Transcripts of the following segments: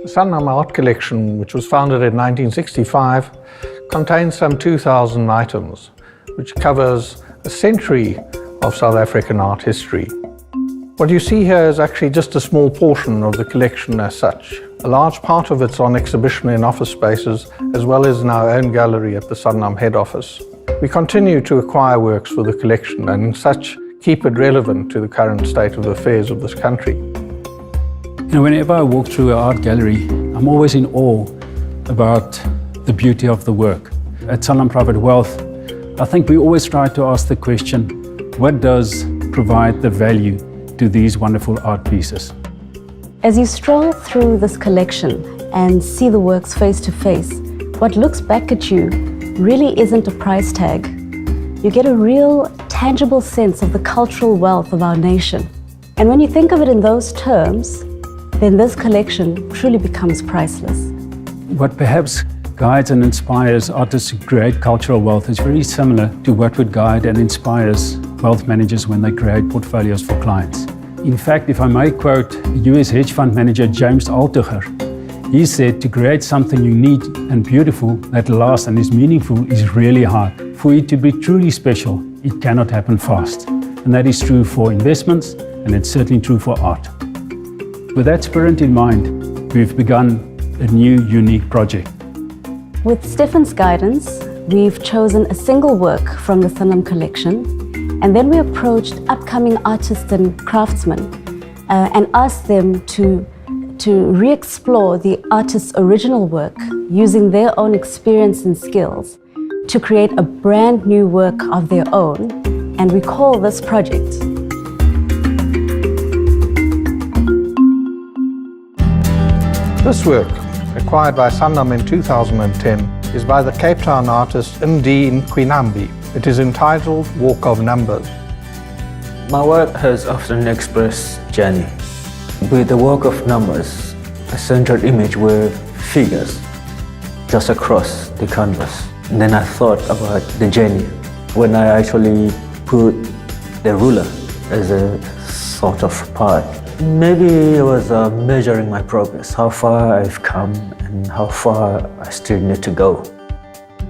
The Sanlam art collection, which was founded in 1965, contains some 2,000 items, which covers a century of South African art history. What you see here is actually just a small portion of the collection as such. A large part of it's on exhibition in office spaces, as well as in our own gallery at the Sanlam head office. We continue to acquire works for the collection and, as such, keep it relevant to the current state of affairs of this country. Whenever I walk through an art gallery, I'm always in awe about the beauty of the work. At Sanlam Private Wealth, I think we always try to ask the question, what does provide the value to these wonderful art pieces? As you stroll through this collection and see the works face to face, what looks back at you really isn't a price tag. You get a real, tangible sense of the cultural wealth of our nation. And when you think of it in those terms, then this collection truly becomes priceless. What perhaps guides and inspires artists to create cultural wealth is very similar to what would guide and inspires wealth managers when they create portfolios for clients. In fact, if I may quote US hedge fund manager James Altucher, he said, to create something unique and beautiful that lasts and is meaningful is really hard. For it to be truly special, it cannot happen fast. And that is true for investments, and it's certainly true for art. With that spirit in mind, we've begun a new, unique project. With Stefan's guidance, we've chosen a single work from the Sanlam collection, and then we approached upcoming artists and craftsmen and asked them to re-explore the artist's original work using their own experience and skills to create a brand new work of their own, and we call this project This work, acquired by Sanlam in 2010, is by the Cape Town artist Ndine Kwinambi. It is entitled Walk of Numbers. My work has often expressed journey. With the walk of numbers, a central image were figures just across the canvas. And then I thought about the journey when I actually put the ruler as a sort of part. Maybe it was measuring my progress, how far I've come and how far I still need to go.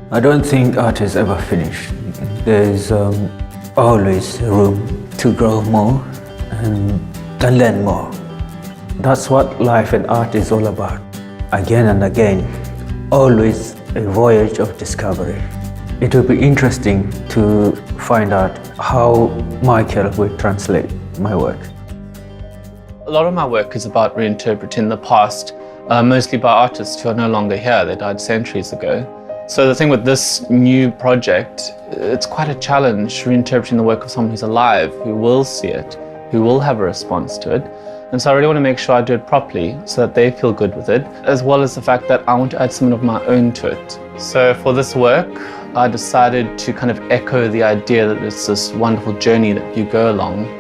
I don't think art is ever finished. There's always room to grow more and learn more. That's what life and art is all about. Again and again, always a voyage of discovery. It will be interesting to find out how Michael will translate my work. A lot of my work is about reinterpreting the past, mostly by artists who are no longer here. They died centuries ago. So the thing with this new project, it's quite a challenge reinterpreting the work of someone who's alive, who will see it, who will have a response to it. And so I really want to make sure I do it properly so that they feel good with it, as well as the fact that I want to add something of my own to it. So for this work, I decided to kind of echo the idea that it's this wonderful journey that you go along.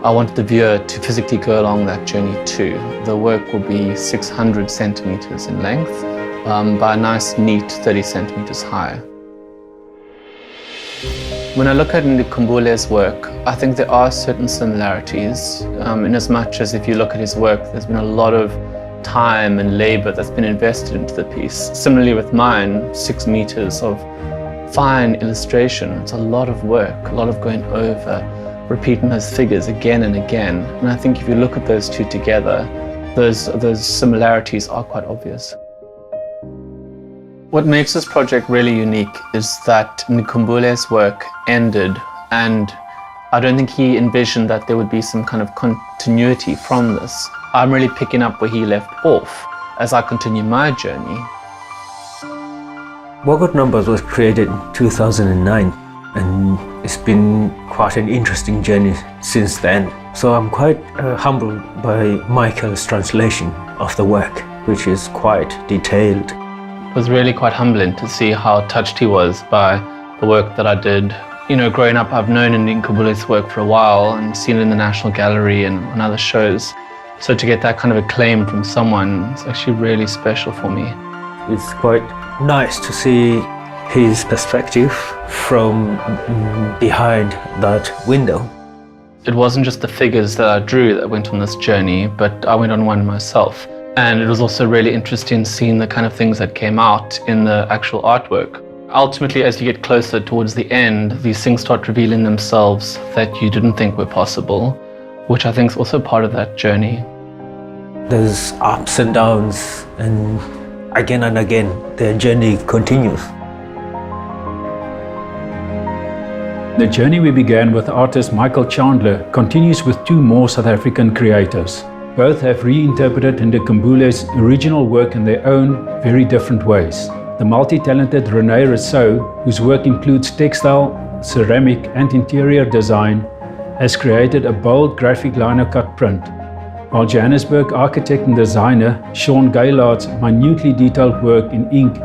I wanted the viewer to physically go along that journey too. The work will be 600 centimeters in length by a nice, neat 30 centimeters high. When I look at Nkumbule's work, I think there are certain similarities, in as much as if you look at his work, there's been a lot of time and labor that's been invested into the piece. Similarly with mine, 6 meters of fine illustration. It's a lot of work, a lot of going over, repeating those figures again and again. And I think if you look at those two together, those similarities are quite obvious. What makes this project really unique is that Nkumbule's work ended, and I don't think he envisioned that there would be some kind of continuity from this. I'm really picking up where he left off as I continue my journey. Walk of Numbers was created in 2009, and it's been quite an interesting journey since then. So I'm quite humbled by Michael's translation of the work, which is quite detailed. It was really quite humbling to see how touched he was by the work that I did. You know, growing up, I've known Nkumbule's work for a while and seen it in the National Gallery and on other shows. So to get that kind of acclaim from someone is actually really special for me. It's quite nice to see his perspective from behind that window. It wasn't just the figures that I drew that went on this journey, but I went on one myself. And it was also really interesting seeing the kind of things that came out in the actual artwork. Ultimately, as you get closer towards the end, these things start revealing themselves that you didn't think were possible, which I think is also part of that journey. There's ups and downs, and again, the journey continues. The journey we began with artist Michael Chandler continues with two more South African creators. Both have reinterpreted Ndikimbule's original work in their own, very different ways. The multi-talented Renee Rousseau, whose work includes textile, ceramic and interior design, has created a bold graphic lino cut print, while Johannesburg architect and designer Sean Gaylard's minutely detailed work in ink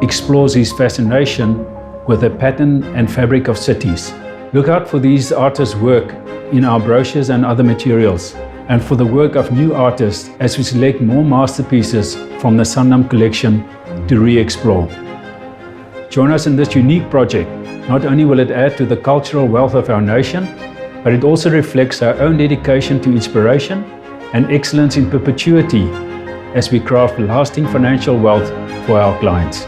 explores his fascination with the pattern and fabric of cities. Look out for these artists' work in our brochures and other materials, and for the work of new artists as we select more masterpieces from the Sanlam collection to re-explore. Join us in this unique project. Not only will it add to the cultural wealth of our nation, but it also reflects our own dedication to inspiration and excellence in perpetuity as we craft lasting financial wealth for our clients.